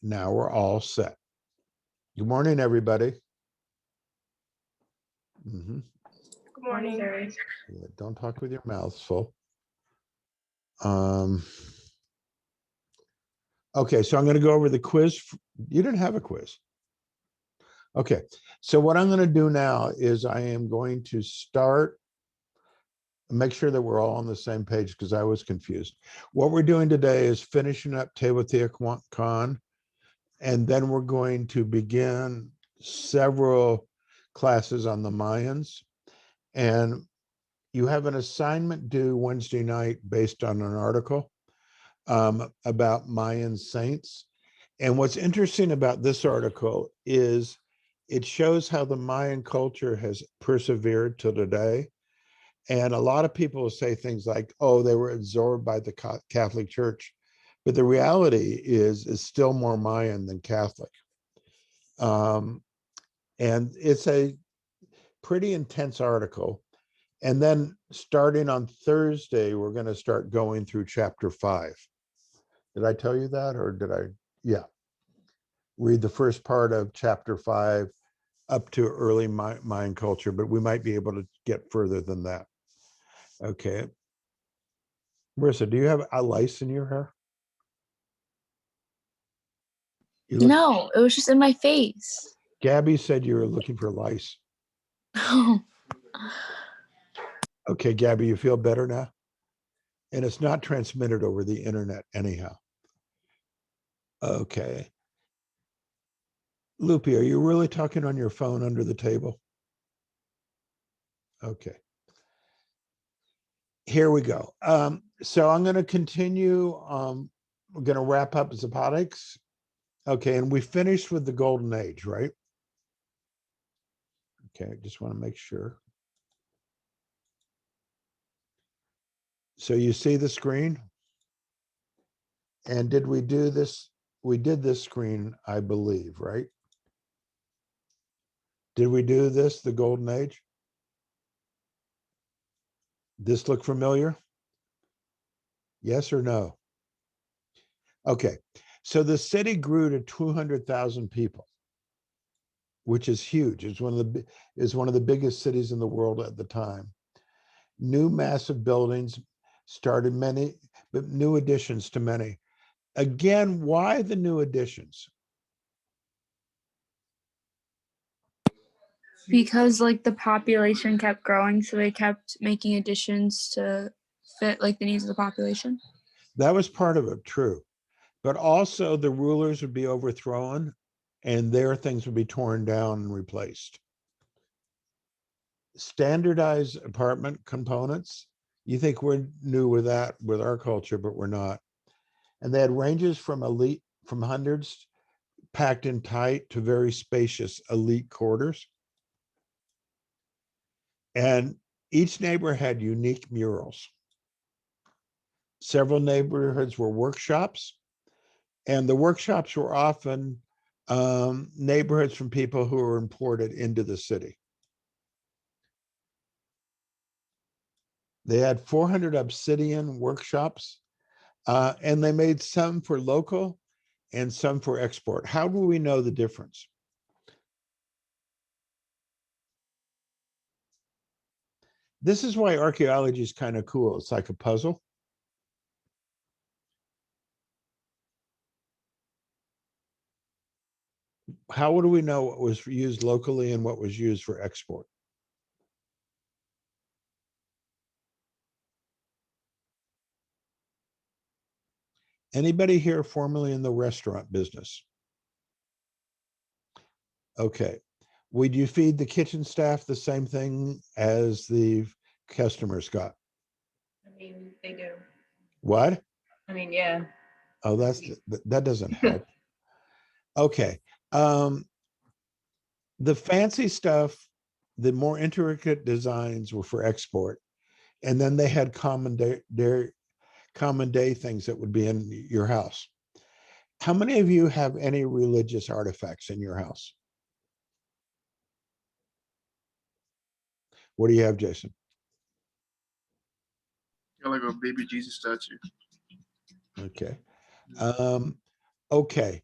Now we're all set. Good morning, everybody. Good morning, Gary. Yeah, don't talk with your mouths full. Okay, so I'm going to go over the quiz. You didn't have a quiz. Okay, so what I'm going to do now is I am going to start, make sure that we're all on the same page because I was confused. What we're doing today is finishing up Teotihuacan, and then we're going to begin several classes on the Mayans. And you have an assignment due Wednesday night based on an article about Mayan saints. And what's interesting about this article is it shows how the Mayan culture has persevered till today. And a lot of people say things like, oh, they were absorbed by the Catholic Church. But the reality is still more Mayan than Catholic. And it's a pretty intense article. And then starting on Thursday, we're going to start going through chapter 5. Did I tell you that, or did I? Yeah. Read the first part of chapter 5 up to early Mayan culture, but we might be able to get further than that. Okay. Marissa, do you have a lice in your hair? No, it was just in my face. Gabby said you were looking for lice. Okay, Gabby, you feel better now? And it's not transmitted over the internet anyhow. Okay. Loopy, are you really talking on your phone under the table? Okay. Here we go. So I'm going to continue. We're going to wrap up Zapotics. Okay, and we finished with the Golden Age, right? Okay, I just want to make sure. So you see the screen? And did we do this? We did this screen, I believe, right? Did we do this, the Golden Age? This look familiar? Yes or no? Okay, so the city grew to 200,000 people, which is huge. It's one of the biggest cities in the world at the time. New massive buildings started many, but new additions to many. Again, why the new additions? Because like the population kept growing, so they kept making additions to fit like the needs of the population. That was part of it, true. But also the rulers would be overthrown and their things would be torn down and replaced. Standardized apartment components. You think we're new with that with our culture, but we're not. And they had ranges from hundreds packed in tight to very spacious elite quarters. And each neighbor had unique murals. Several neighborhoods were workshops, and the workshops were often neighborhoods from people who were imported into the city. They had 400 obsidian workshops, and they made some for local and some for export. How do we know the difference? This is why archaeology is kind of cool. It's like a puzzle. How do we know what was used locally and what was used for export? Anybody here formerly in the restaurant business? Okay. Would you feed the kitchen staff the same thing as the customers got? I mean, they do. What? I mean, yeah. Oh, that doesn't help. Okay. The fancy stuff, the more intricate designs were for export. And then they had common day things that would be in your house. How many of you have any religious artifacts in your house? What do you have, Jason? Got like a baby Jesus statue. Okay. Okay.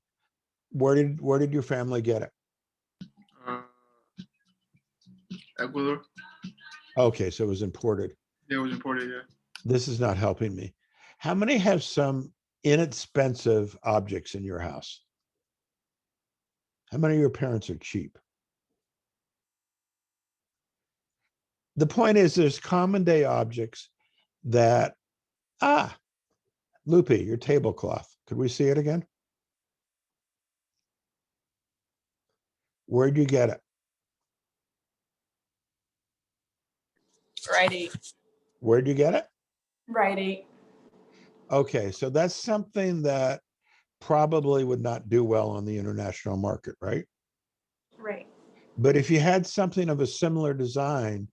Where did your family get it? Uh, Ecuador. Okay, so it was imported. Yeah, it was imported. Yeah. This is not helping me. How many have some inexpensive objects in your house? How many of your parents are cheap? The point is there's common day objects that, Loopy, your tablecloth. Could we see it again? Where'd you get it? Rite Aid. Where'd you get it? Rite Aid. Okay, so that's something that probably would not do well on the international market, right? Right. But if you had something of a similar design,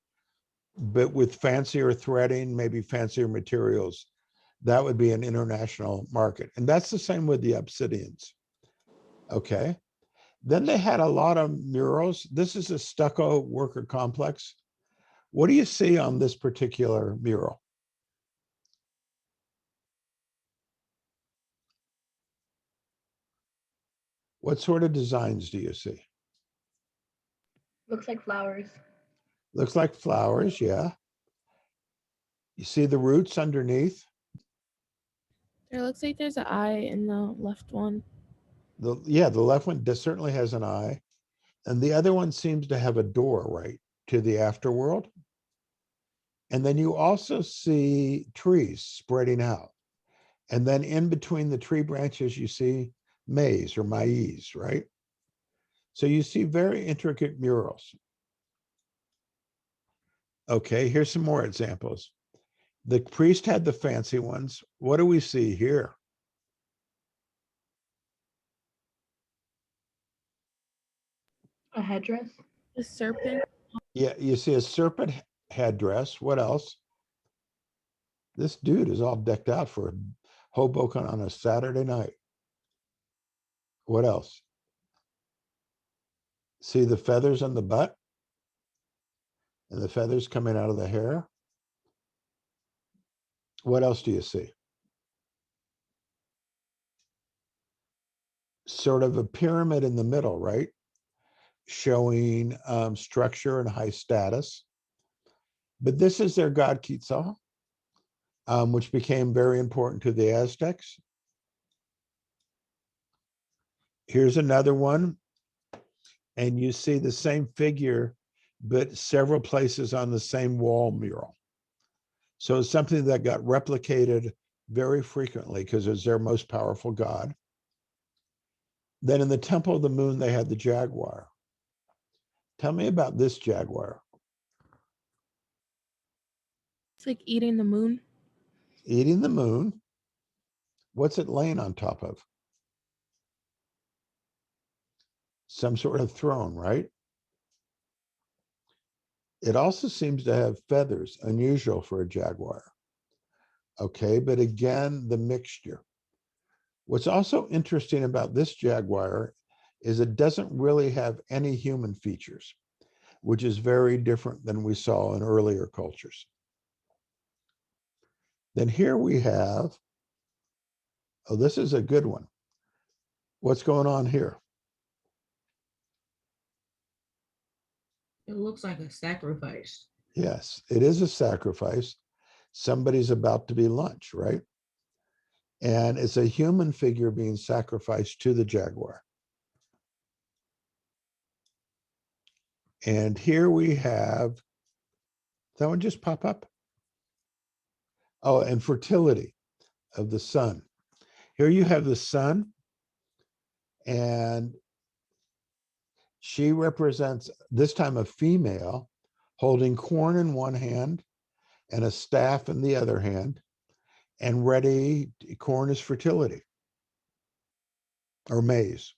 but with fancier threading, maybe fancier materials, that would be an international market. And that's the same with the obsidians. Okay. Then they had a lot of murals. This is a stucco worker complex. What do you see on this particular mural? What sort of designs do you see? Looks like flowers. Looks like flowers, yeah. You see the roots underneath? There looks like there's an eye in the left one. The left one certainly has an eye. And the other one seems to have a door, right, to the afterworld. And then you also see trees spreading out. And then in between the tree branches, you see maize or maize, right? So you see very intricate murals. Okay, here's some more examples. The priest had the fancy ones. What do we see here? A headdress. The serpent. Yeah, you see a serpent headdress. What else? This dude is all decked out for Hoboken on a Saturday night. What else? See the feathers on the butt? And the feathers coming out of the hair? What else do you see? Sort of a pyramid in the middle, right? Showing structure and high status. But this is their god Quetzal, which became very important to the Aztecs. Here's another one. And you see the same figure, but several places on the same wall mural. So it's something that got replicated very frequently because it's their most powerful god. Then in the Temple of the Moon, they had the jaguar. Tell me about this jaguar. It's like eating the moon. Eating the moon. What's it laying on top of? Some sort of throne, right? It also seems to have feathers, unusual for a jaguar. Okay, but again, the mixture. What's also interesting about this jaguar is it doesn't really have any human features, which is very different than we saw in earlier cultures. Then here we have, oh, this is a good one. What's going on here? It looks like a sacrifice. Yes, it is a sacrifice. Somebody's about to be lunch, right? And it's a human figure being sacrificed to the jaguar. And here we have, that one just pop up? Oh, and fertility of the sun. Here you have the sun, and she represents, this time, a female holding corn in one hand and a staff in the other hand, and ready, corn is fertility, or maize.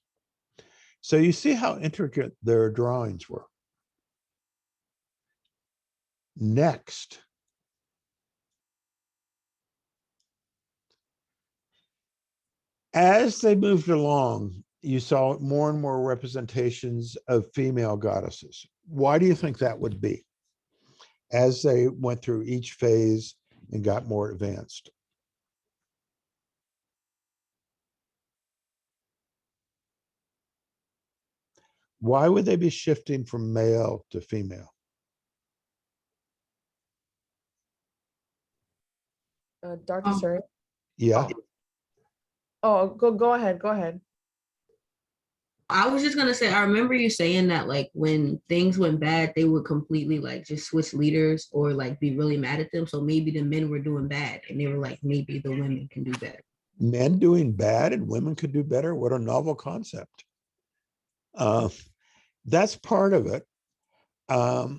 So you see how intricate their drawings were. Next, as they moved along, you saw more and more representations of female goddesses. Why do you think that would be? As they went through each phase and got more advanced. Why would they be shifting from male to female? Dr. Um, Sir. Yeah, Oh, go ahead. Go ahead. I was just gonna say, I remember you saying that like when things went bad, they would completely like just switch leaders or like be really mad at them. So maybe the men were doing bad and they were like, maybe the women can do better. men doing bad and women could do better. What a novel concept. That's part of it. But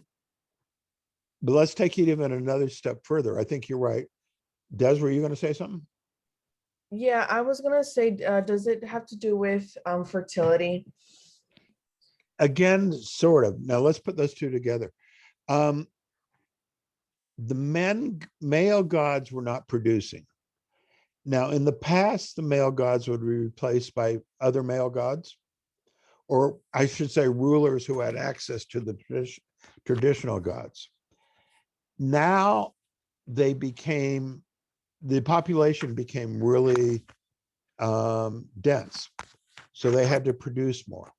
let's take it even another step further. I think you're right. Des, were you going to say something? Yeah, I was gonna say, does it have to do with fertility? Again, sort of. Now let's put those two together. The male gods were not producing. Now, in the past, the male gods would be replaced by other male gods, or I should say rulers who had access to the traditional gods. Now the population became really dense. So they had to produce more.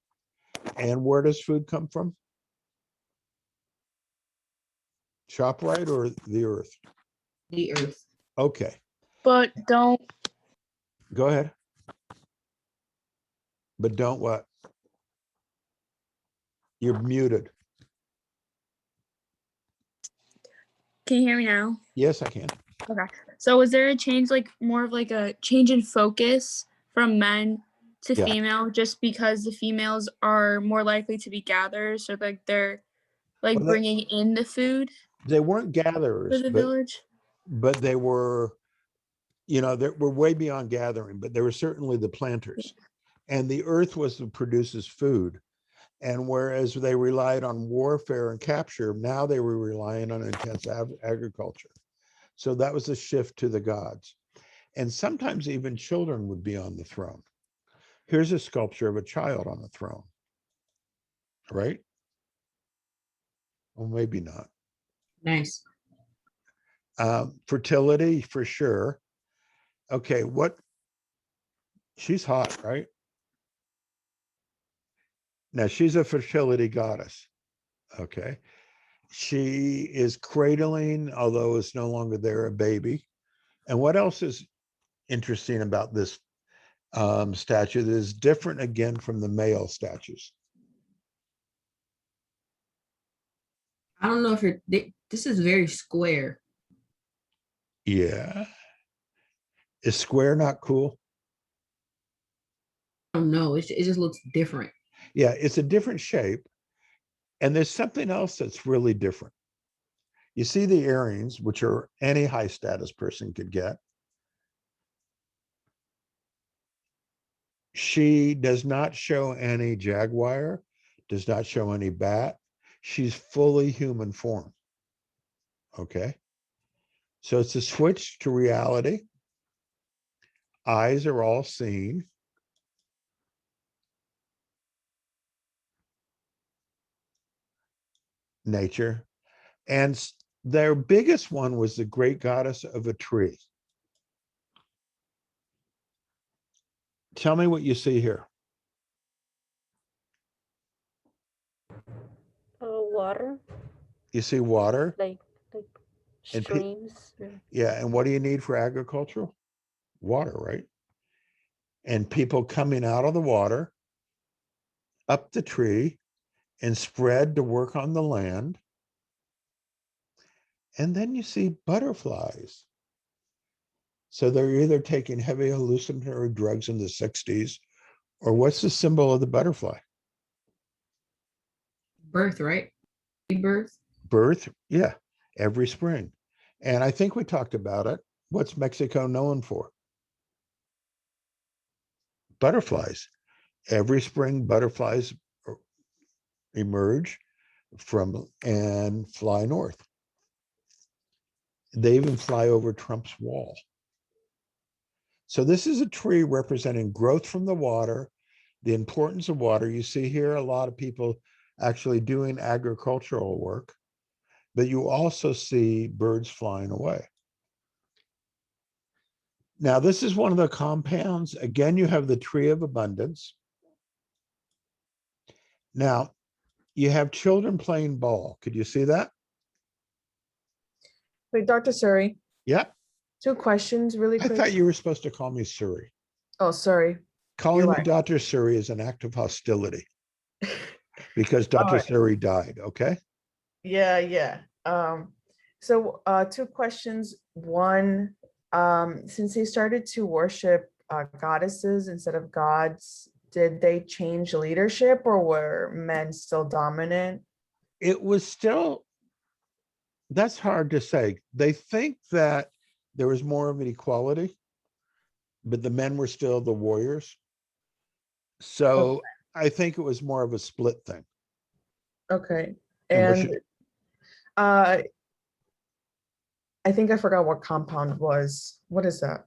And where does food come from? ShopRite or the earth? The earth. Okay, But don't go ahead. But don't what? You're muted. can you hear me now? Yes, I can. Okay. So was there a change, like more of like a change in focus from men to Yeah. female, just because the females are more likely to be gatherers, so like they're like Well, that- bringing in the food They weren't for gatherers, the but village? they were, they were way beyond gathering, but they were certainly the planters. And the earth was what produces food. And whereas they relied on warfare and capture, now they were relying on intense agriculture. So that was a shift to the gods. And sometimes even children would be on the throne. Here's a sculpture of a child on the throne, right? Well, maybe not. Nice. Fertility for sure. Okay, she's hot, right? Now she's a fertility goddess. Okay. She is cradling, although it's no longer there, a baby. And what else is interesting about this statue that is different again from the male statues? I don't know if this is very square. Yeah. Is square not cool? I don't know. It just looks different. Yeah, it's a different shape. And there's something else that's really different. You see the earrings, which are any high status person could get. She does not show any jaguar, does not show any bat. She's fully human form. Okay. So it's a switch to reality. Eyes are all seen. Nature. And their biggest one was the great goddess of a tree. Tell me what you see here. Water, You see water. like And streams. Yeah. And what do you need for agricultural? Water, right? And people coming out of the water, up the tree, and spread to work on the land. And then you see butterflies. So they're either taking heavy hallucinatory drugs in the 60s, or what's the symbol of the butterfly? Birth, right? Rebirth. Birth, yeah, every spring. And I think we talked about it. What's Mexico known for? Butterflies. Every spring, butterflies emerge and fly north. They even fly over Trump's wall. So this is a tree representing growth from the water, the importance of water. You see here a lot of people actually doing agricultural work, but you also see birds flying away. Now, this is one of the compounds. Again, you have the tree of abundance. Now, you have children playing ball. Could you see that? Wait, Dr. Suri, Yep. 2 questions really I quick. thought you were supposed to call me Suri. Oh, sorry. Calling me right. Dr. Suri is an act of hostility because All Dr. right. Suri died, okay? Yeah. So 2 questions. One, since they started to worship goddesses instead of gods, did they change leadership or were men still dominant? It was still, that's hard to say. They think that there was more of an equality, but the men were still the warriors. So I think it was more of a split thing. Okay. And what And should- I think I forgot what compound was. What is that?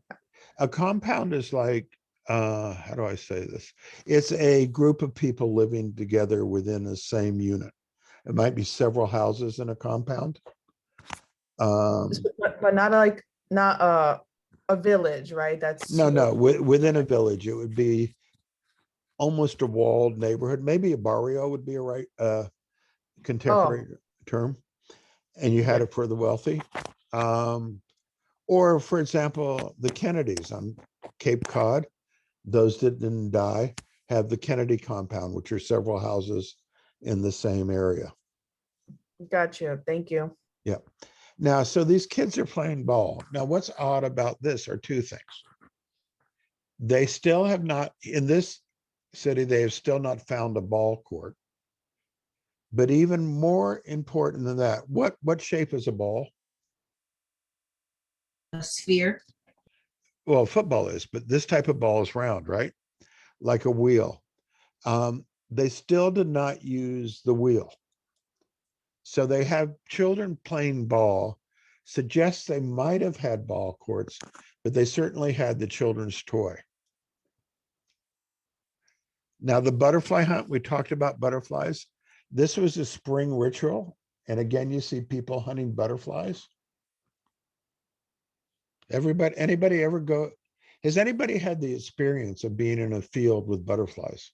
A compound is like, how do I say this? It's a group of people living together within the same unit. It might be several houses in a compound. But not like, not a village, right? That's No, within a village, it would be almost a walled neighborhood. Maybe a barrio would be a right contemporary term. And you had Yeah. it for the wealthy. Or for example, the Kennedys on Cape Cod, those that didn't die, have the Kennedy compound, which are several houses in the same area. Gotcha. Thank you. Yeah. Now, so these kids are playing ball. Now, what's odd about this are 2 things. They still have not, in this city, they have still not found a ball court. But even more important than that, what shape is a ball? A sphere. Well, football is, but this type of ball is round, right? Like a wheel. They still did not use the wheel. So they have children playing ball, suggests they might have had ball courts, but they certainly had the children's toy. Now, the butterfly hunt, we talked about butterflies. This was a spring ritual. And again, you see people hunting butterflies. Anybody ever go? Has anybody had the experience of being in a field with butterflies?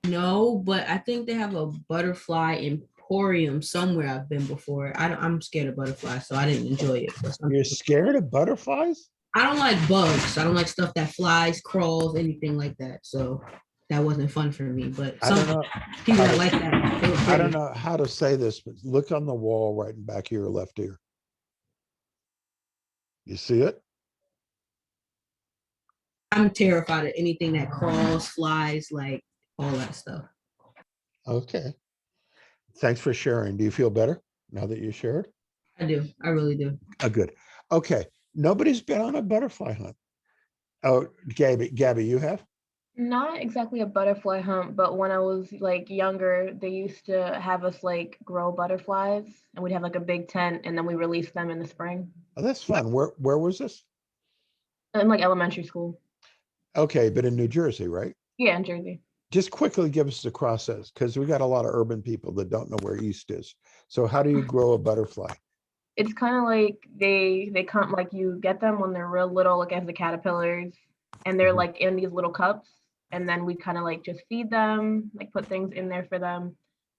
No, but I think they have a butterfly emporium somewhere I've been before. I'm scared of butterflies, so I didn't enjoy it. But You're scared of butterflies? I don't like bugs. I don't like stuff that flies, crawls, anything like that. So that wasn't fun for me. But I don't some know. people that like that, they were I don't pretty. know how to say this, but look on the wall right in back of your left ear. You see it? I'm terrified of anything that crawls, flies, like all that stuff. Okay. Thanks for sharing. Do you feel better now that you shared? I do. I really do. Oh, good. Okay. Nobody's been on a butterfly hunt. Oh, Gabby, you have? Not exactly a butterfly hunt, but when I was like younger, they used to have us like grow butterflies and we'd have like a big tent and then we release them in the spring Oh, that's fun. Where was this? in like elementary school. Okay, but in New Jersey, right? Yeah, in Jersey. Just quickly give us the process because we got a lot of urban people that don't know where East is. So how do you grow a butterfly? It's kind of like they come like you get them when they're real little, like as the caterpillars, and they're Mhm. like in these little cups, and then we kind of like just feed them, like put things in there for them,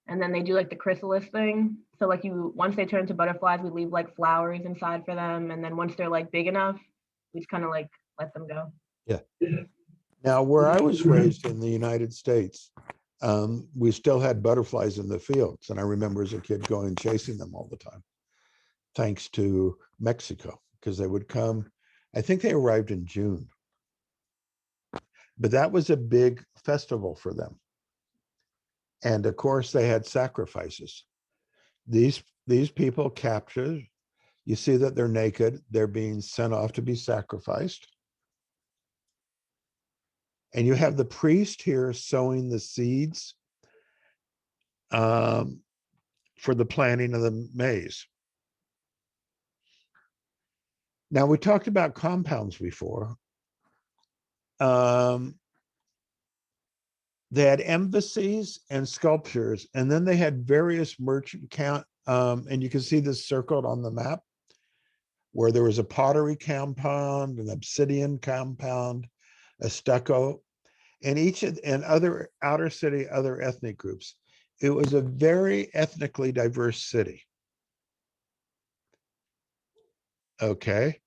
and then they do like the chrysalis thing. So like once they turn into butterflies, we leave like flowers inside for them, and then once they're like big enough, we just kind of like let them go. Yeah. Now, where I was raised in the United States, we still had butterflies in the fields. And I remember as a kid going chasing them all the time, thanks to Mexico, because they would come. I think they arrived in June. But that was a big festival for them. And of course, they had sacrifices. These people captured, you see that they're naked, they're being sent off to be sacrificed. And you have the priest here sowing the seeds for the planting of the maize. Now, we talked about compounds before. They had embassies and sculptures, and then they had various merchant and you can see this circled on the map, where there was a pottery compound, an obsidian compound, a stucco, and other outer city, other ethnic groups. It was a very ethnically diverse city. Okay.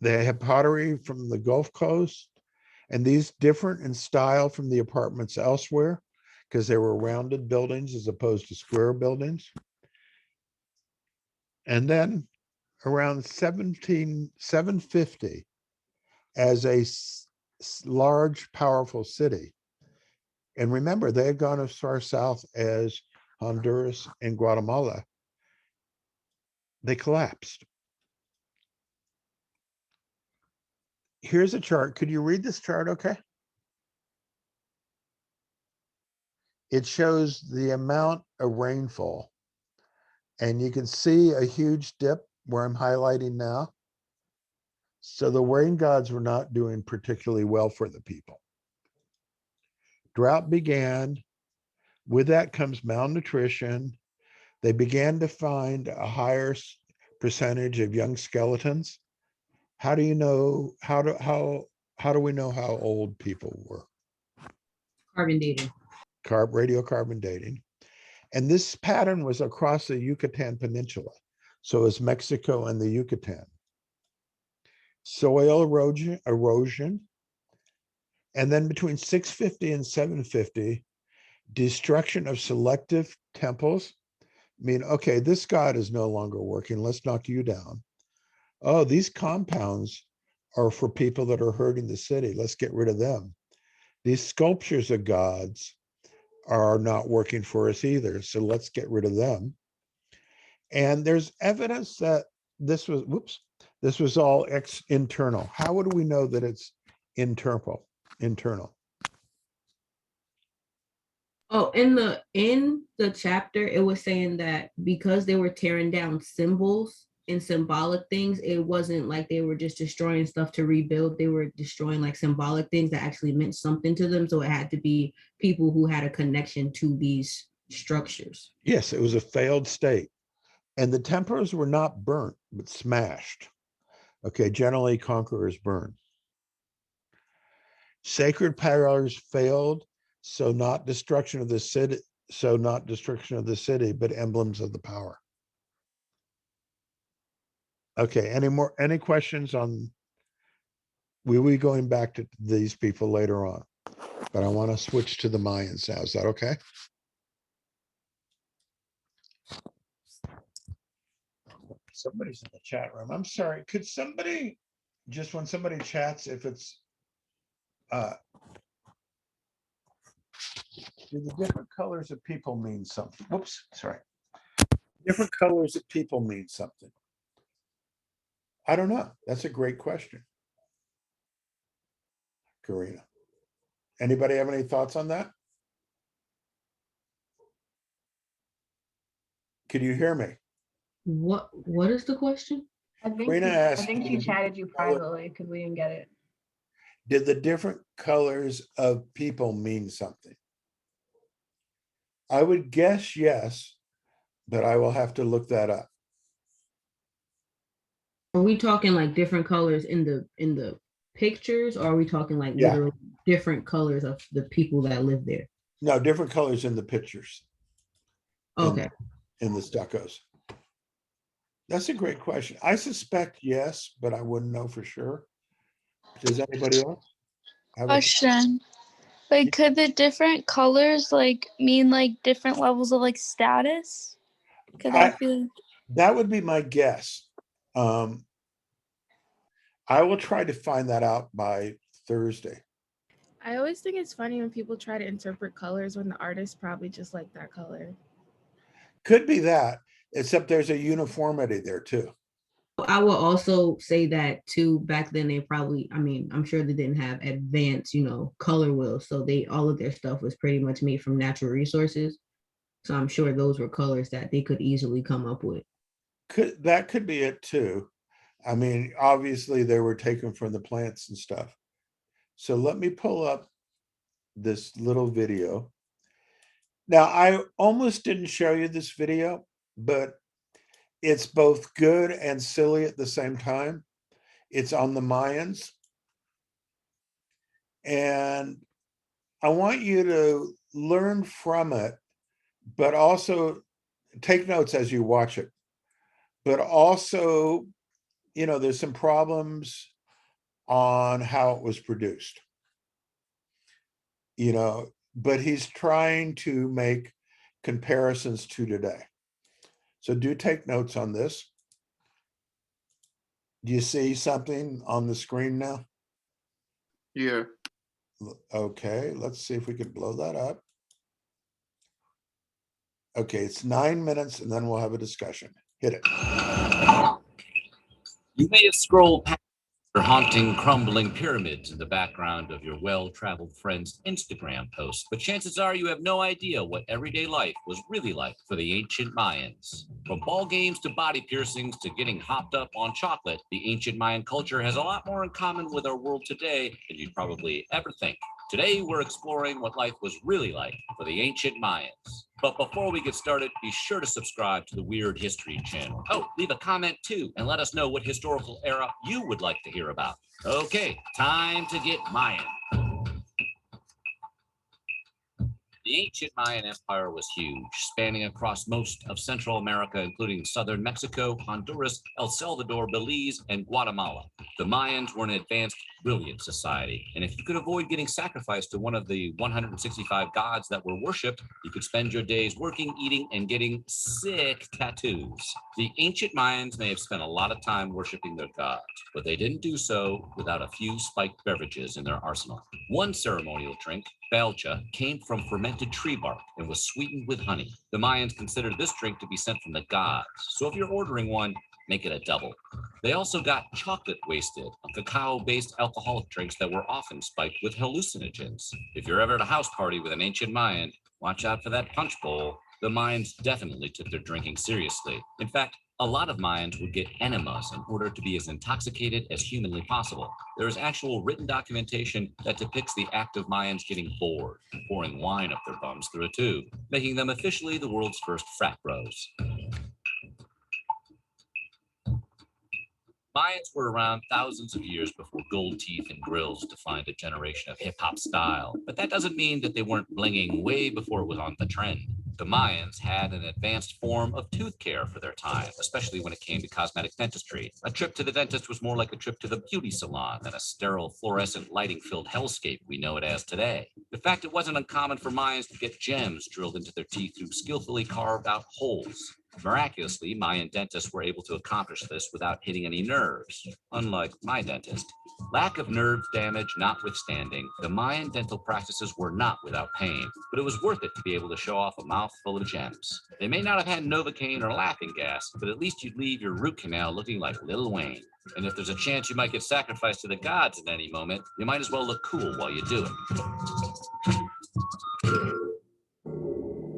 They had pottery from the Gulf Coast, and these different in style from the apartments elsewhere because they were rounded buildings as opposed to square buildings. And then around 750, as a large, powerful city. And remember, they had gone as far south as Honduras and Guatemala. They collapsed. Here's a chart. Could you read this chart okay? It shows the amount of rainfall. And you can see a huge dip where I'm highlighting now. So the rain gods were not doing particularly well for the people. Drought began. With that comes malnutrition. They began to find a higher percentage of young skeletons. How do you know, how do we know how old people were? Carbon dating. Radiocarbon dating. And this pattern was across the Yucatan Peninsula. So it's Mexico and the Yucatan. Soil erosion. And then between 650 and 750, destruction of selective temples. I mean, okay, this god is no longer working. Let's knock you down. Oh, these compounds are for people that are hurting the city. Let's get rid of them. These sculptures of gods are not working for us either. So let's get rid of them. And there's evidence that this was all internal. How would we know that it's internal? Oh, in the chapter, it was saying that because they were tearing down symbols and symbolic things, it wasn't like they were just destroying stuff to rebuild. They were destroying like symbolic things that actually meant something to them. So it had to be people who had a connection to these structures. Yes, it was a failed state. And the temples were not burnt, but smashed. Okay, generally conquerors burn. Sacred pillars failed, so not destruction of the city, but emblems of the power. Okay, any questions on, we'll be going back to these people later on, but I want to switch to the Mayans now. Is that okay? Somebody's in the chat room. I'm sorry. Could somebody, just when somebody chats, if it's, do the different colors of people mean something? Whoops, sorry. Different colors of people mean something. I don't know. That's a great question. Karina. Anybody have any thoughts on that? Can you hear me? What is the question? I think Karina I asked, think she chatted you privately because we didn't get it. did the different colors of people mean something? I would guess yes, but I will have to look that up. Are we talking like different colors in the pictures, or are we talking like Yeah. literally different colors of the people that live there? No, different colors in the pictures. Okay. In the stuccos. That's a great question. I suspect yes, but I wouldn't know for sure. Does anybody else? have a- Question. Like, could the different colors like mean like different levels of like status? Could that be? That would be my guess. I will try to find that out by Thursday. I always think it's funny when people try to interpret colors when the artist probably just like that color. Could be that, except there's a uniformity there too. I will also say that too, back then they probably, I mean, I'm sure they didn't have advanced, color wheels. So all of their stuff was pretty much made from natural resources. So I'm sure those were colors that they could easily come up with. That could be it too. I mean, obviously they were taken from the plants and stuff. So let me pull up this little video. Now, I almost didn't show you this video, but it's both good and silly at the same time. It's on the Mayans. And I want you to learn from it, but also take notes as you watch it. But also, there's some problems on how it was produced. But he's trying to make comparisons to today. So do take notes on this. Do you see something on the screen now? Yeah. Okay, let's see if we can blow that up. Okay, it's 9 minutes and then we'll have a discussion. Hit it. You may have scrolled past the haunting, crumbling pyramids in the background of your well-traveled friend's Instagram post, but chances are you have no idea what everyday life was really like for the ancient Mayans. From ball games to body piercings to getting hopped up on chocolate, the ancient Mayan culture has a lot more in common with our world today than you'd probably ever think. Today, we're exploring what life was really like for the ancient Mayans. But before we get started, be sure to subscribe to the Weird History channel. Oh, leave a comment too, and let us know what historical era you would like to hear about. Okay, time to get Mayan. The ancient Mayan Empire was huge, spanning across most of Central America, including southern Mexico, Honduras, El Salvador, Belize, and Guatemala. The Mayans were an advanced, brilliant society, and if you could avoid getting sacrificed to one of the 165 gods that were worshipped, you could spend your days working, eating, and getting sick tattoos. The ancient Mayans may have spent a lot of time worshiping their gods, but they didn't do so without a few spiked beverages in their arsenal. One ceremonial drink, Belcha, came from fermented tree bark and was sweetened with honey. The Mayans considered this drink to be sent from the gods, so if you're ordering one, make it a double. They also got chocolate wasted on cacao-based alcoholic drinks that were often spiked with hallucinogens. If you're ever at a house party with an ancient Mayan, watch out for that punch bowl. The Mayans definitely took their drinking seriously. In fact, a lot of Mayans would get enemas in order to be as intoxicated as humanly possible. There is actual written documentation that depicts the act of Mayans getting bored, pouring wine up their bums through a tube, making them officially the world's first frat bros. Mayans were around thousands of years before gold teeth and grills defined a generation of hip-hop style, but that doesn't mean that they weren't blinging way before it was on the trend. The Mayans had an advanced form of tooth care for their time, especially when it came to cosmetic dentistry. A trip to the dentist was more like a trip to the beauty salon than a sterile, fluorescent, lighting-filled hellscape we know it as today. In fact, it wasn't uncommon for Mayans to get gems drilled into their teeth through skillfully carved-out holes. Miraculously, Mayan dentists were able to accomplish this without hitting any nerves, unlike my dentist. Lack of nerve damage notwithstanding, the Mayan dental practices were not without pain, but it was worth it to be able to show off a mouth full of gems. They may not have had Novocaine or laughing gas, but at least you'd leave your root canal looking like Lil Wayne. And if there's a chance you might get sacrificed to the gods at any moment, you might as well look cool while you do it.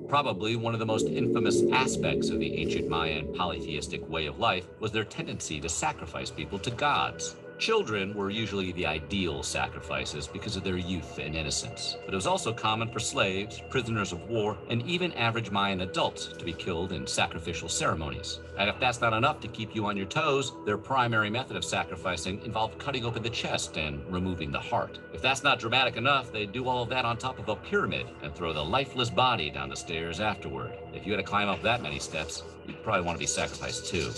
Probably one of the most infamous aspects of the ancient Mayan polytheistic way of life was their tendency to sacrifice people to gods. Children were usually the ideal sacrifices because of their youth and innocence, but it was also common for slaves, prisoners of war, and even average Mayan adults to be killed in sacrificial ceremonies. And if that's not enough to keep you on your toes, their primary method of sacrificing involved cutting open the chest and removing the heart. If that's not dramatic enough, they'd do all of that on top of a pyramid and throw the lifeless body down the stairs afterward. If you had to climb up that many steps, you'd probably want to be sacrificed too.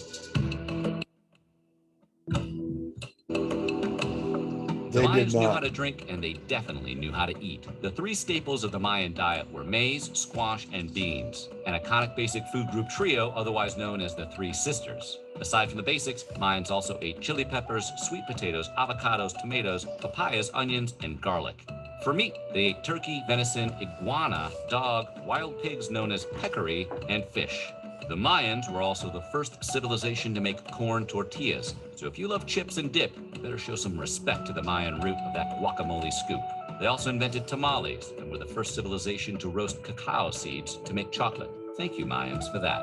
The Mayans knew how to drink, and they definitely knew how to eat. The three staples of the Mayan diet were maize, squash, and beans, an iconic basic food group trio otherwise known as the Three Sisters. Aside from the basics, Mayans also ate chili peppers, sweet potatoes, avocados, tomatoes, papayas, onions, and garlic. For meat, they ate turkey, venison, iguana, dog, wild pigs known as peccary, and fish. The Mayans were also the first civilization to make corn tortillas, so if you love chips and dip, you better show some respect to the Mayan root of that guacamole scoop. They also invented tamales and were the first civilization to roast cacao seeds to make chocolate. Thank you, Mayans, for that.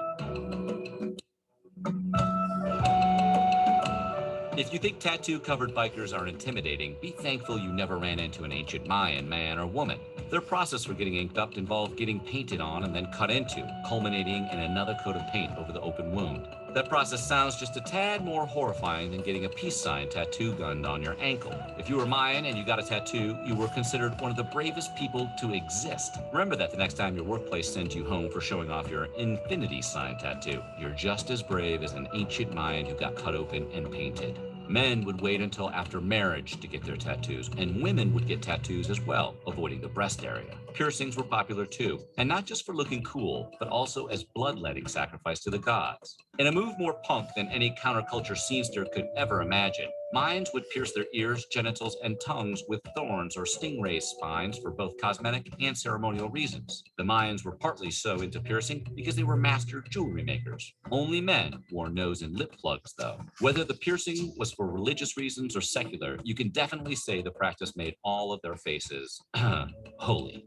If you think tattoo-covered bikers are intimidating, be thankful you never ran into an ancient Mayan man or woman. Their process for getting inked up involved getting painted on and then cut into, culminating in another coat of paint over the open wound. That process sounds just a tad more horrifying than getting a peace sign tattoo gunned on your ankle. If you were Mayan and you got a tattoo, you were considered one of the bravest people to exist. Remember that the next time your workplace sends you home for showing off your infinity sign tattoo. You're just as brave as an ancient Mayan who got cut open and painted. Men would wait until after marriage to get their tattoos, and women would get tattoos as well, avoiding the breast area. Piercings were popular too, and not just for looking cool, but also as bloodletting sacrifice to the gods. In a move more punk than any counterculture scenester could ever imagine, Mayans would pierce their ears, genitals, and tongues with thorns or stingray spines for both cosmetic and ceremonial reasons. The Mayans were partly so into piercing because they were master jewelry makers. Only men wore nose and lip plugs, though. Whether the piercing was for religious reasons or secular, you can definitely say the practice made all of their faces holy.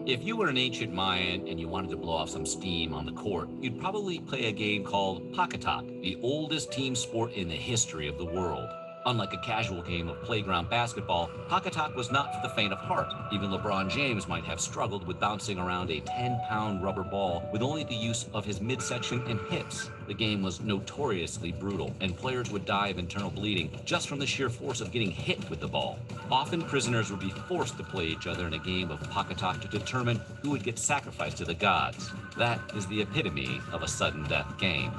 If you were an ancient Mayan and you wanted to blow off some steam on the court, you'd probably play a game called Pacatak, the oldest team sport in the history of the world. Unlike a casual game of playground basketball, Pacatak was not for the faint of heart. Even LeBron James might have struggled with bouncing around a 10-pound rubber ball with only the use of his midsection and hips. The game was notoriously brutal, and players would die of internal bleeding just from the sheer force of getting hit with the ball. Often prisoners would be forced to play each other in a game of Pacatak to determine who would get sacrificed to the gods. That is the epitome of a sudden death game.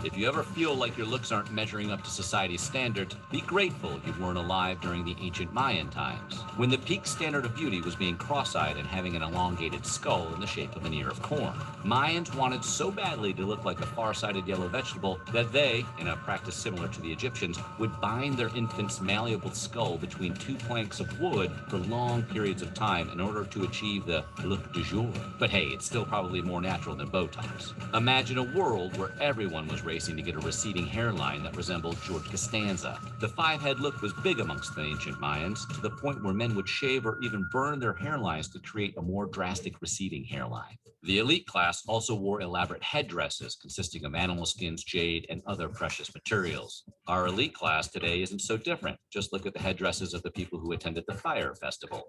If you ever feel like your looks aren't measuring up to society's standards, be grateful you weren't alive during the ancient Mayan times, when the peak standard of beauty was being cross-eyed and having an elongated skull in the shape of an ear of corn. Mayans wanted so badly to look like a far-sighted yellow vegetable that they, in a practice similar to the Egyptians, would bind their infant's malleable skull between two planks of wood for long periods of time in order to achieve the look du jour. But hey, it's still probably more natural than Botox. Imagine a world where everyone was racing to get a receding hairline that resembled George Costanza. The five-head look was big amongst the ancient Mayans, to the point where men would shave or even burn their hairlines to create a more drastic receding hairline. The elite class also wore elaborate headdresses consisting of animal skins, jade, and other precious materials. Our elite class today isn't so different. Just look at the headdresses of the people who attended the Fire Festival.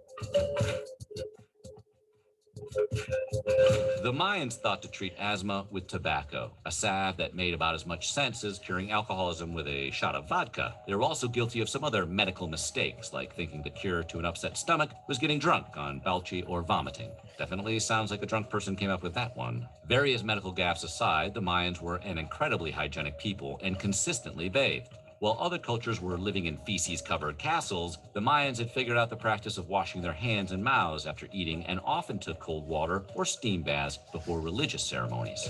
The Mayans thought to treat asthma with tobacco, a salve that made about as much sense as curing alcoholism with a shot of vodka. They were also guilty of some other medical mistakes, like thinking the cure to an upset stomach was getting drunk on Balchi or vomiting. Definitely sounds like a drunk person came up with that one. Various medical gaffes aside, the Mayans were an incredibly hygienic people and consistently bathed. While other cultures were living in feces-covered castles, the Mayans had figured out the practice of washing their hands and mouths after eating and often took cold water or steam baths before religious ceremonies.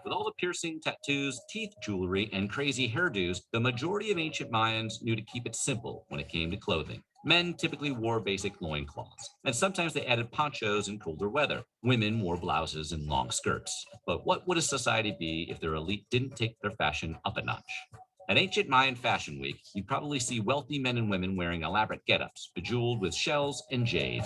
With all the piercing, tattoos, teeth jewelry, and crazy hairdos, the majority of ancient Mayans knew to keep it simple when it came to clothing. Men typically wore basic loincloths, and sometimes they added ponchos in colder weather. Women wore blouses and long skirts. But what would a society be if their elite didn't take their fashion up a notch? At ancient Mayan Fashion Week, you'd probably see wealthy men and women wearing elaborate getups, bejeweled with shells and jade.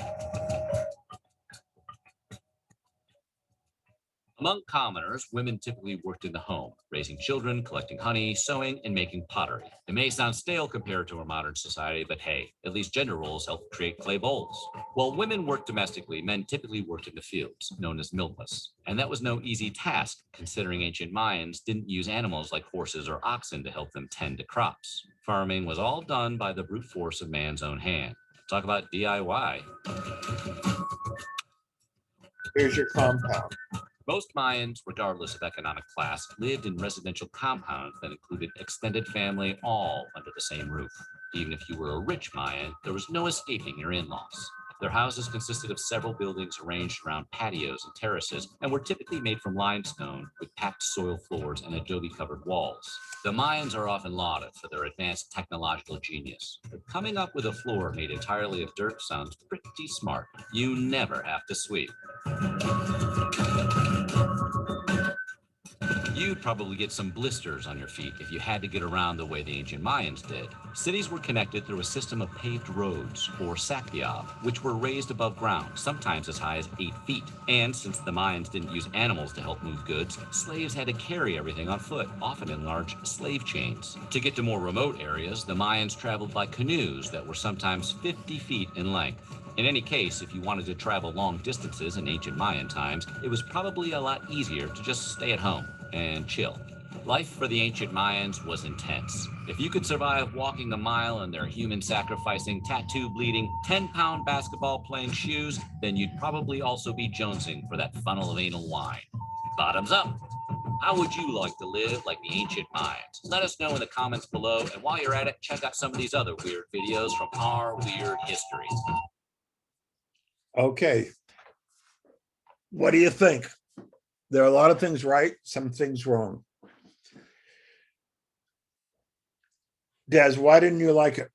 Among commoners, women typically worked in the home, raising children, collecting honey, sewing, and making pottery. It may sound stale compared to our modern society, but hey, at least gender roles help create clay bowls. While women worked domestically, men typically worked in the fields, known as milpas. And that was no easy task, considering ancient Mayans didn't use animals like horses or oxen to help them tend to crops. Farming was all done by the brute force of man's own hand. Talk about DIY. Here's your compound. Most Mayans, regardless of economic class, lived in residential compounds that included extended family all under the same roof. Even if you were a rich Mayan, there was no escaping your in-laws. Their houses consisted of several buildings arranged around patios and terraces and were typically made from limestone with packed soil floors and adobe-covered walls. The Mayans are often lauded for their advanced technological genius, but coming up with a floor made entirely of dirt sounds pretty smart. You never have to sweep. You You'd probably get some blisters on your feet if you had to get around the way the ancient Mayans did. Cities were connected through a system of paved roads, or sakyov, which were raised above ground, sometimes as high as 8 feet. And since the Mayans didn't use animals to help move goods, slaves had to carry everything on foot, often in large slave chains. To get to more remote areas, the Mayans traveled by canoes that were sometimes 50 feet in length. In any case, if you wanted to travel long distances in ancient Mayan times, it was probably a lot easier to just stay at home and chill. Life for the ancient Mayans was intense. If you could survive walking a mile in their human-sacrificing, tattoo-bleeding, 10-pound basketball-playing shoes, then you'd probably also be jonesing for that funnel of anal wine. Bottoms up. How would you like to live like the ancient Mayans? Let us know in the comments below, and while you're at it, check out some of these other weird videos from our weird histories. Okay. What do you think? There are a lot of things right, some things wrong. Des, why didn't you like it?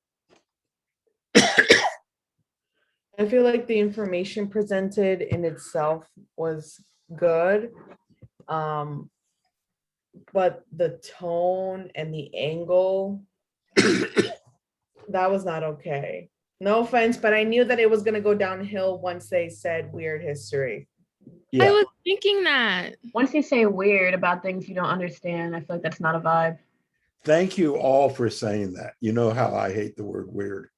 I feel like the information presented in itself was good. But the tone and the angle, that was not okay. No offense, but I knew that it was gonna go downhill once they said weird history. I Yeah, was thinking that. Once you say weird about things you don't understand, I feel like that's not a vibe. thank you all for saying that. You know how I hate the word weird.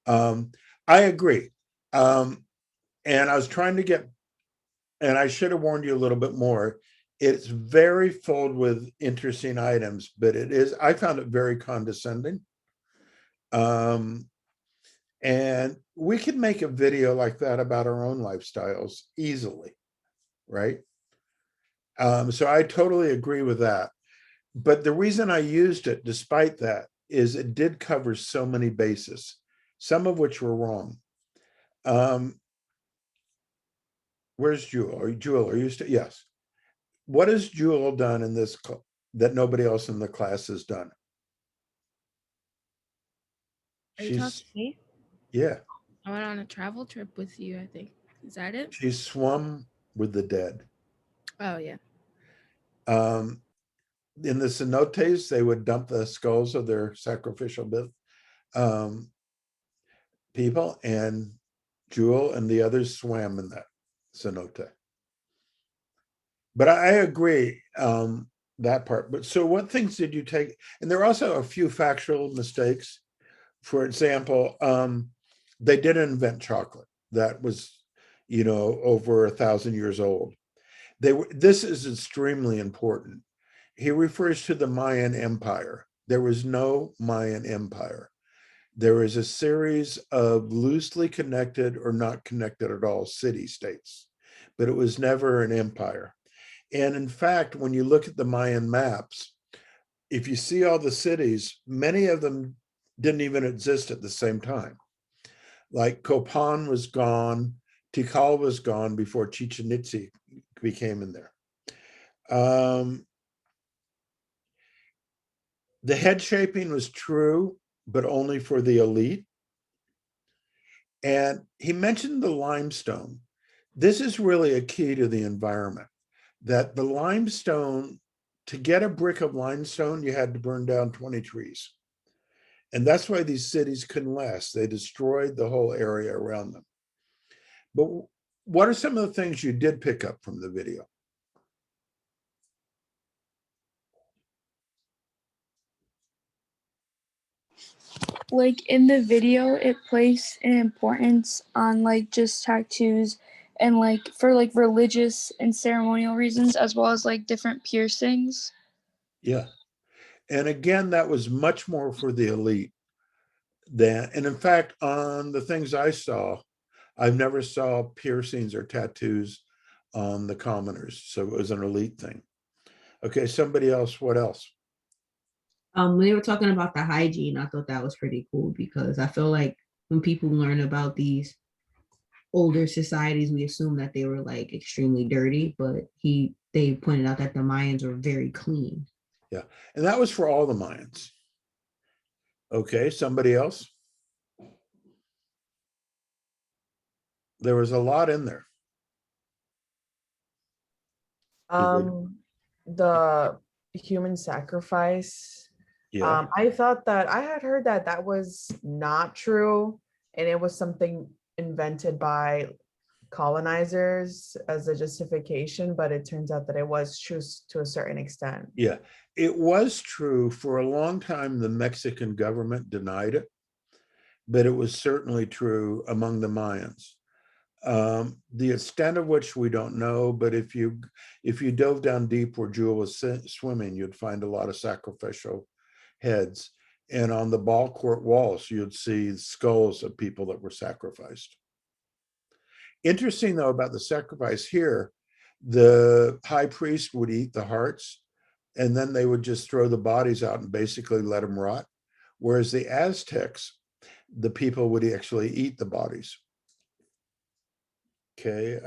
I agree. And I was trying to get, and I should have warned you a little bit more. It's very full with interesting items, but I found it very condescending. And we could make a video like that about our own lifestyles easily, right? So I totally agree with that. But the reason I used it, despite that, is it did cover so many bases, some of which were wrong. Where's Jewel? Jewel, are you still? Yes. What has Jewel done in this that nobody else in the class has done? Are you talking to me? Yeah, I went on a travel trip with you, I think. Is that it? she swum with the dead. Oh, yeah. In the cenotes, they would dump the skulls of their sacrificial people, and Jewel and the others swam in that cenote. But I agree that part. But so what things did you take? And there are also a few factual mistakes. For example, they didn't invent chocolate. That was, over 1,000 years old. This is extremely important. He refers to the Mayan Empire. There was no Mayan Empire. There was a series of loosely connected or not connected at all city-states, but it was never an empire. And in fact, when you look at the Mayan maps, if you see all the cities, many of them didn't even exist at the same time. Like Copan was gone, Tikal was gone before Chichen Itza became in there. The head shaping was true, but only for the elite. And he mentioned the limestone. This is really a key to the environment, that the limestone, to get a brick of limestone, you had to burn down 20 trees. And that's why these cities couldn't last. They destroyed the whole area around them. But what are some of the things you did pick up from the video? Like in the video, it placed an importance on like just tattoos and like for like religious and ceremonial reasons, as well as like different piercings. Yeah. And again, that was much more for the elite than, and in fact, on the things I saw, I've never saw piercings or tattoos on the commoners. So it was an elite thing. Okay, somebody else, what else? When they were talking about the hygiene, I thought that was pretty cool because I feel like when people learn about these older societies, we assume that they were like extremely dirty, but they pointed out that the Mayans were very clean. Yeah, and that was for all the Mayans. Okay, somebody else? There was a lot in there. The human sacrifice. Yeah, I thought that I had heard that that was not true, and it was something invented by colonizers as a justification, but it turns out that it was true to a certain extent. yeah. It was true for a long time. The Mexican government denied it, but it was certainly true among the Mayans. The extent of which we don't know, but if you dove down deep where Jewel was swimming, you'd find a lot of sacrificial heads. And on the ball court walls, you'd see skulls of people that were sacrificed. Interesting though about the sacrifice here, the high priest would eat the hearts and then they would just throw the bodies out and basically let them rot. Whereas the Aztecs, the people would actually eat the bodies. Okay,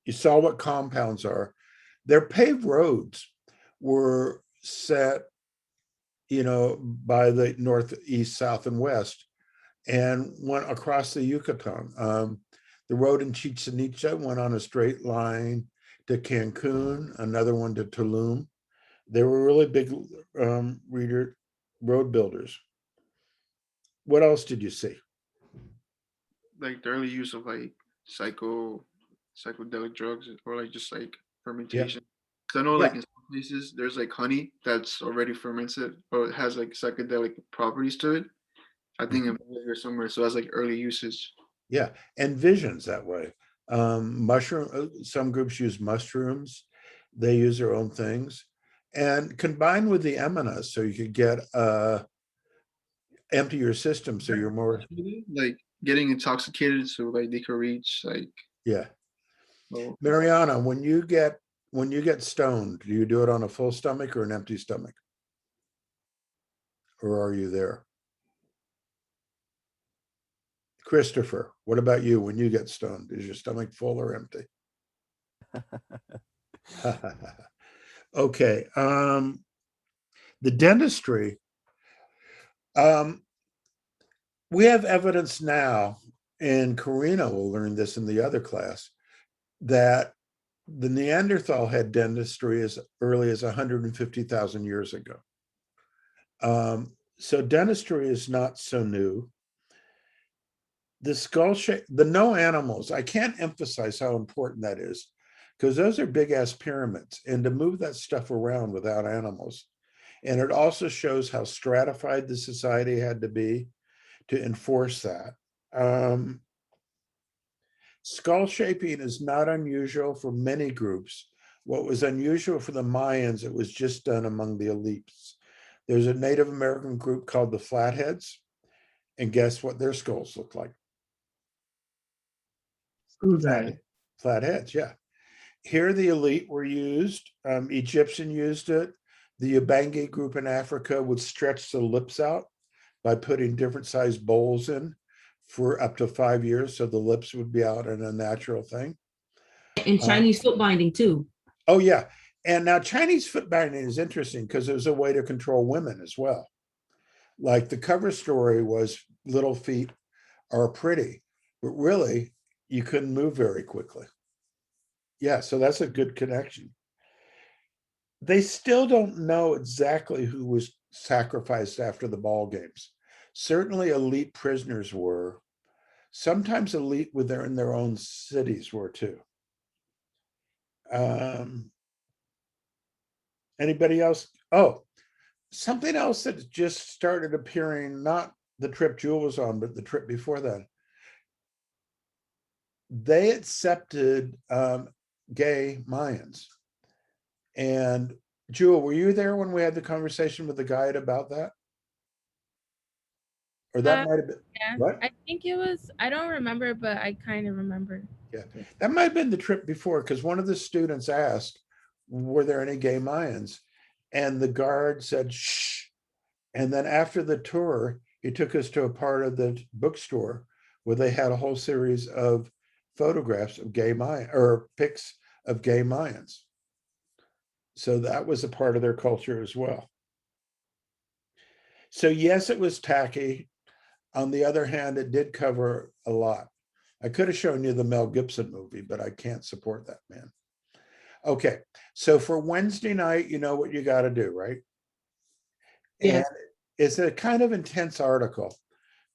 you saw what compounds are. Their paved roads were set, by the northeast, south, and west, and went across the Yucatan. The road in Chichen Itza went on a straight line to Cancun, another one to Tulum. They were really big road builders. What else did you see? Like the early use of like psychedelic drugs or like just like fermentation. Because I know like Yeah. in some places there's like honey that's already fermented or it has like psychedelic properties to it. I think I'm here somewhere. So that's like early usage. Yeah, and visions that way. Some groups use mushrooms. They use their own things. And combined with the eminas, so you could get empty your system so you're more, Like getting intoxicated so like they could reach like yeah. well, Mariana, when you get stoned, do you do it on a full stomach or an empty stomach? Or are you there? Christopher, what about you when you get stoned? Is your stomach full or empty? Okay. The dentistry. We have evidence now, and Karina will learn this in the other class, that the Neanderthal had dentistry as early as 150,000 years ago. So dentistry is not so new. The skull shape, the no animals, I can't emphasize how important that is, because those are big ass pyramids, and to move that stuff around without animals. And it also shows how stratified the society had to be to enforce that. Skull shaping is not unusual for many groups. What was unusual for the Mayans, it was just done among the elites. There's a Native American group called the Flatheads, and guess what their skulls look like? Flatheads, yeah. Here the elite were used. Egyptian used it. The Ubangi group in Africa would stretch the lips out by putting different sized bowls in for up to 5 years, so the lips would be out in a natural thing. And Chinese foot binding too. Oh yeah, and now Chinese foot binding is interesting because it was a way to control women as well. Like the cover story was little feet are pretty, but really you couldn't move very quickly. Yeah, so that's a good connection. They still don't know exactly who was sacrificed after the ball games. Certainly elite prisoners were. Sometimes elite in their own cities were too. Anybody else? Oh, something else that just started appearing, not the trip Jewel was on, but the trip before that. They accepted gay Mayans. And Jewel, were you there when we had the conversation with the guide about that? Or that might have been, Yeah, what? I think it was, I don't remember, but I kind of remember. Yeah, that might have been the trip before, because one of the students asked, were there any gay Mayans? And the guard said, shh. And then after the tour, he took us to a part of the bookstore where they had a whole series of photographs of gay Mayan, or pics of gay Mayans. So that was a part of their culture as well. So yes, it was tacky. On the other hand, it did cover a lot. I could have shown you the Mel Gibson movie, but I can't support that man. Okay, so for Wednesday night, you know what you got to do, right? Yes. And it's a kind of intense article,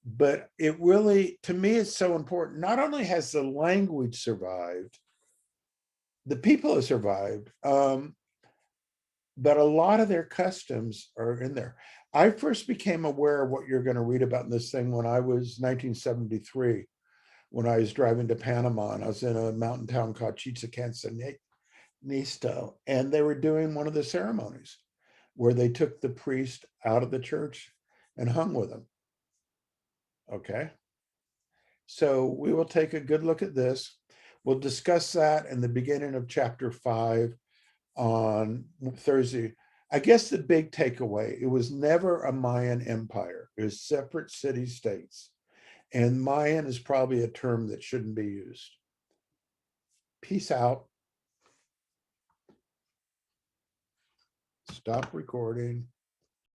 but it really, to me, it's so important. Not only has the language survived, the people have survived, but a lot of their customs are in there. I first became aware of what you're going to read about in this thing when I was 1973, when I was driving to Panama, and I was in a mountain town called Nisto, and they were doing one of the ceremonies where they took the priest out of the church and hung with him. Okay. So we will take a good look at this. We'll discuss that in the beginning of chapter 5 on Thursday. I guess the big takeaway, it was never a Mayan empire. It was separate city states. And Mayan is probably a term that shouldn't be used. Peace out. Stop recording.